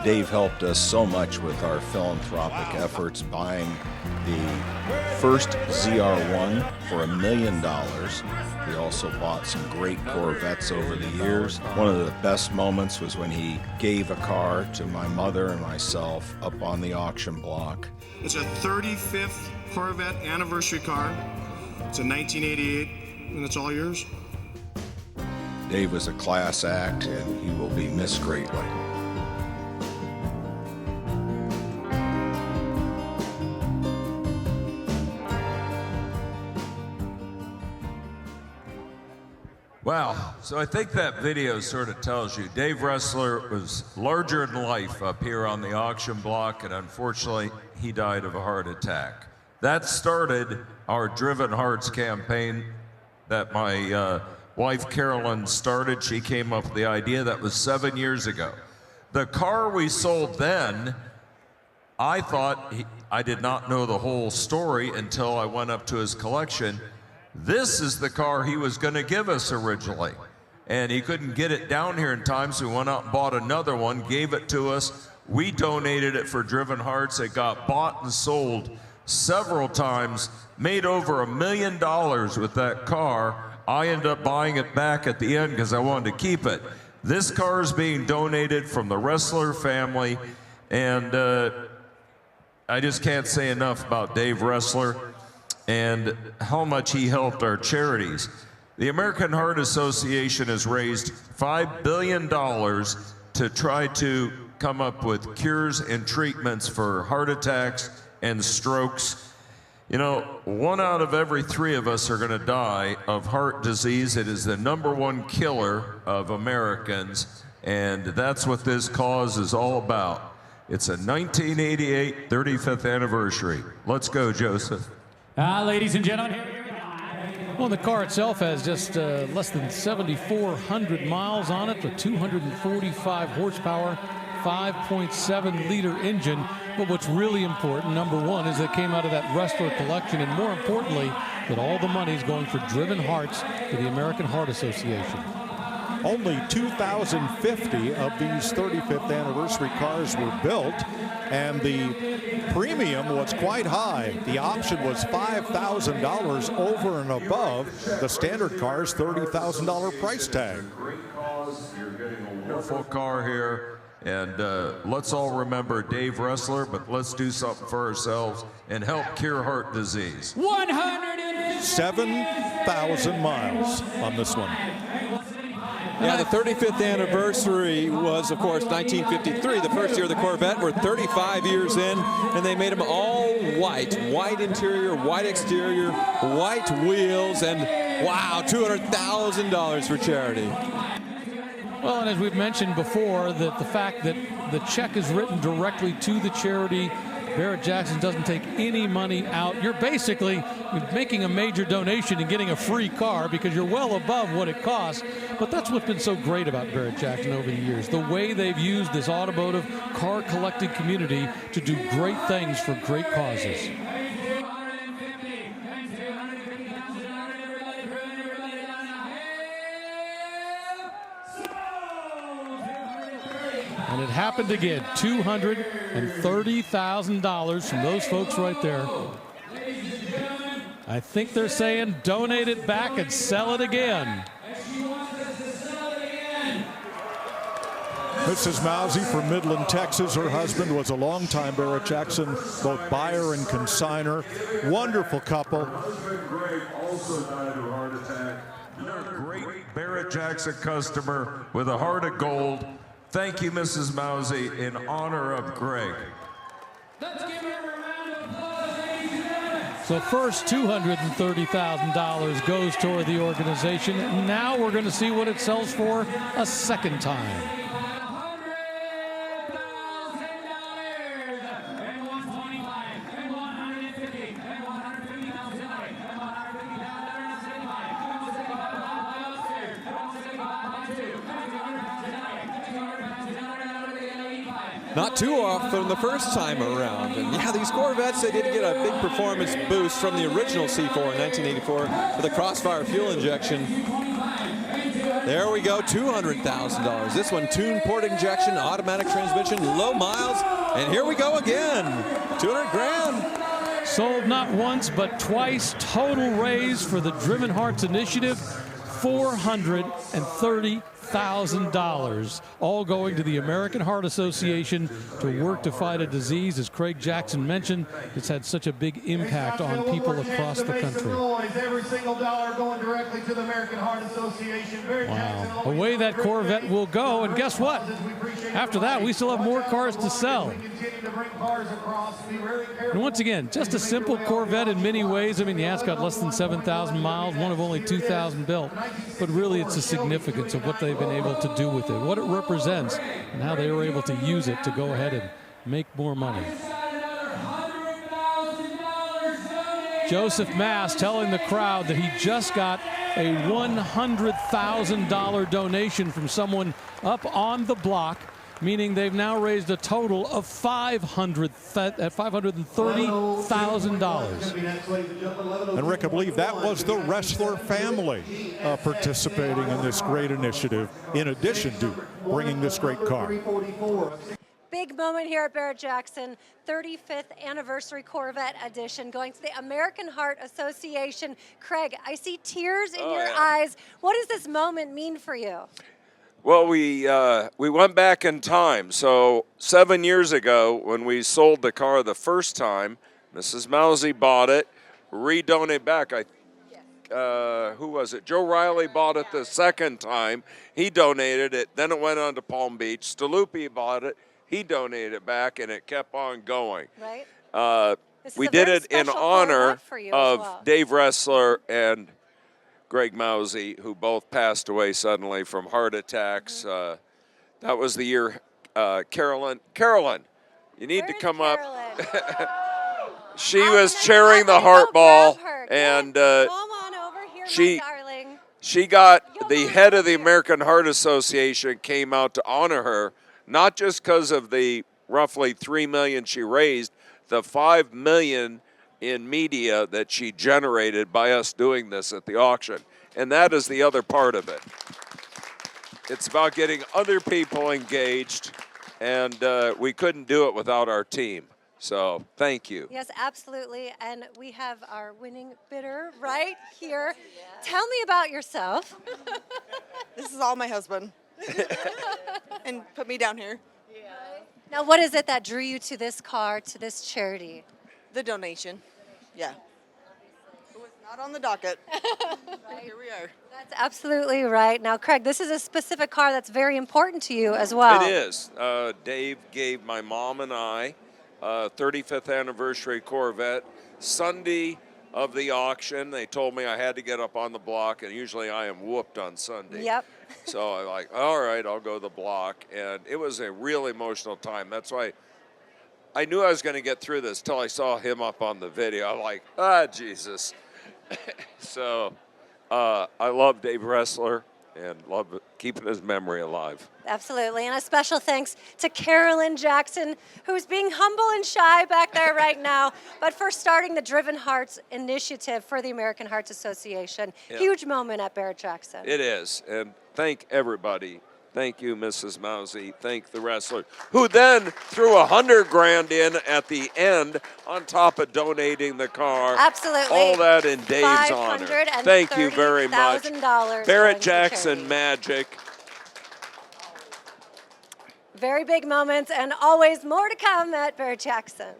Dave helped us so much with our philanthropic efforts, buying the first ZR1 for $1 million. We also bought some great Corvettes over the years. One of the best moments was when he gave a car to my mother and myself up on the auction block. It's a 35th Corvette anniversary car. It's a 1988, and it's all yours. Dave was a class act, and he will be missed greatly. Wow, so I think that video sort of tells you Dave Ressler was larger than life up here on the auction block, and unfortunately, he died of a heart attack. That started our Driven Hearts campaign that my wife Carolyn started. She came up with the idea. That was 7 years ago. The car we sold then, I thought, I did not know the whole story until I went up to his collection. This is the car he was going to give us originally, and he couldn't get it down here in time, so we went out and bought another one, gave it to us. We donated it for Driven Hearts. It got bought and sold several times, made over $1 million with that car. I ended up buying it back at the end because I wanted to keep it. This car is being donated from the Ressler family, and I just can't say enough about Dave Ressler and how much he helped our charities. The American Heart Association has raised $5 billion to try to come up with cures and treatments for heart attacks and strokes. You know, 1 out of every 3 of us are going to die of heart disease. It is the #1 killer of Americans, and that's what this cause is all about. It's a 1988 35th anniversary. Let's go, Joseph. Ladies and gentlemen, here we go. Well, the car itself has just less than 7,400 miles on it, a 245 horsepower, 5.7-liter engine. But what's really important, number one, is it came out of that Ressler collection, and more importantly, that all the money is going for Driven Hearts to the American Heart Association. Only 2,050 of these 35th anniversary cars were built, and the premium was quite high. The option was $5,000 over and above the standard car's $30,000 price tag. Great cause. You're getting a wonderful car here. And let's all remember Dave Ressler, but let's do something for ourselves and help cure heart disease. 7,000 miles on this one. Yeah, the 35th anniversary was, of course, 1953, the first year of the Corvette. We're 35 years in, and they made them all white. White interior, white exterior, white wheels, and wow, $200,000 for charity. Well, and as we've mentioned before, that the fact that the check is written directly to the charity, Barrett-Jackson doesn't take any money out. You're basically making a major donation and getting a free car because you're well above what it costs. But that's what's been so great about Barrett-Jackson over the years, the way they've used this automotive car collecting community to do great things for great causes. And it happened again, $230,000 from those folks right there. I think they're saying donate it back and sell it again. Mrs. Mousy from Midland, Texas. Her husband was a longtime Barrett-Jackson, both buyer and consigner. Wonderful couple. Greg also died of a heart attack. You're a great Barrett-Jackson customer with a heart of gold. Thank you, Mrs. Mousy, in honor of Greg. Let's give her a round of applause, ladies and gentlemen. So first, $230,000 goes toward the organization. Now we're going to see what it sells for a second time. Not too often the first time around. And yeah, these Corvettes, they did get a big performance boost from the original C4 in 1984 with a crossfire fuel injection. There we go, $200,000. This one, tuned port injection, automatic transmission, low miles, and here we go again. 200 grand. Sold not once, but twice. Total raise for the Driven Hearts Initiative, $430,000, all going to the American Heart Association to work to fight a disease, as Craig Jackson mentioned, it's had such a big impact on people across the country. Every single dollar going directly to the American Heart Association. Wow. Away that Corvette will go, and guess what? After that, we still have more cars to sell. And once again, just a simple Corvette in many ways. I mean, yeah, it's got less than 7,000 miles, one of only 2,000 built. But really, it's the significance of what they've been able to do with it, what it represents, and how they were able to use it to go ahead and make more money. Joseph Mass telling the crowd that he just got a $100,000 donation from someone up on the block, meaning they've now raised a total of $530,000. And Rick, I believe that was the Ressler family participating in this great initiative, in addition to bringing this great car. Big moment here at Barrett-Jackson, 35th anniversary Corvette edition, going to the American Heart Association. Craig, I see tears in your eyes. What does this moment mean for you? Well, we went back in time. So 7 years ago, when we sold the car the first time, Mrs. Mousy bought it, redonated back. Who was it? Joe Riley bought it the second time. He donated it. Then it went on to Palm Beach. Staluppi bought it. He donated it back, and it kept on going. Right. We did it in honor of Dave Ressler and Greg Mousy, who both passed away suddenly from heart attacks. That was the year Carolyn, you need to come up. She was chairing the heart ball, and she got the head of the American Heart Association came out to honor her, not just because of the roughly $3 million she raised, the $5 million in media that she generated by us doing this at the auction. And that is the other part of it. It's about getting other people engaged, and we couldn't do it without our team. So thank you. Yes, absolutely. And we have our winning bidder right here. Tell me about yourself. This is all my husband. And put me down here. Now, what is it that drew you to this car, to this charity? The donation. Yeah. It was not on the docket. Here we are. That's absolutely right. Now, Craig, this is a specific car that's very important to you as well. It is. Dave gave my mom and I a 35th anniversary Corvette. Sunday of the auction, they told me I had to get up on the block, and usually I am whooped on Sunday. Yep. So I'm like, all right, I'll go to the block. And it was a real emotional time. That's why I knew I was going to get through this till I saw him up on the video. I'm like, Jesus. So I love Dave Ressler and love keeping his memory alive. Absolutely. And a special thanks to Carolyn Jackson, who's being humble and shy back there right now, but for starting the Driven Hearts initiative for the American Hearts Association. Yeah. Huge moment at Barrett-Jackson. It is. And thank everybody. Thank you, Mrs. Mousy. Thank the Ressler, who then threw $100 grand in at the end on top of donating the car. Absolutely. All that in Dave's honor. Thank you very much. Barrett-Jackson magic. Very big moments, and always more to come at Barrett-Jackson.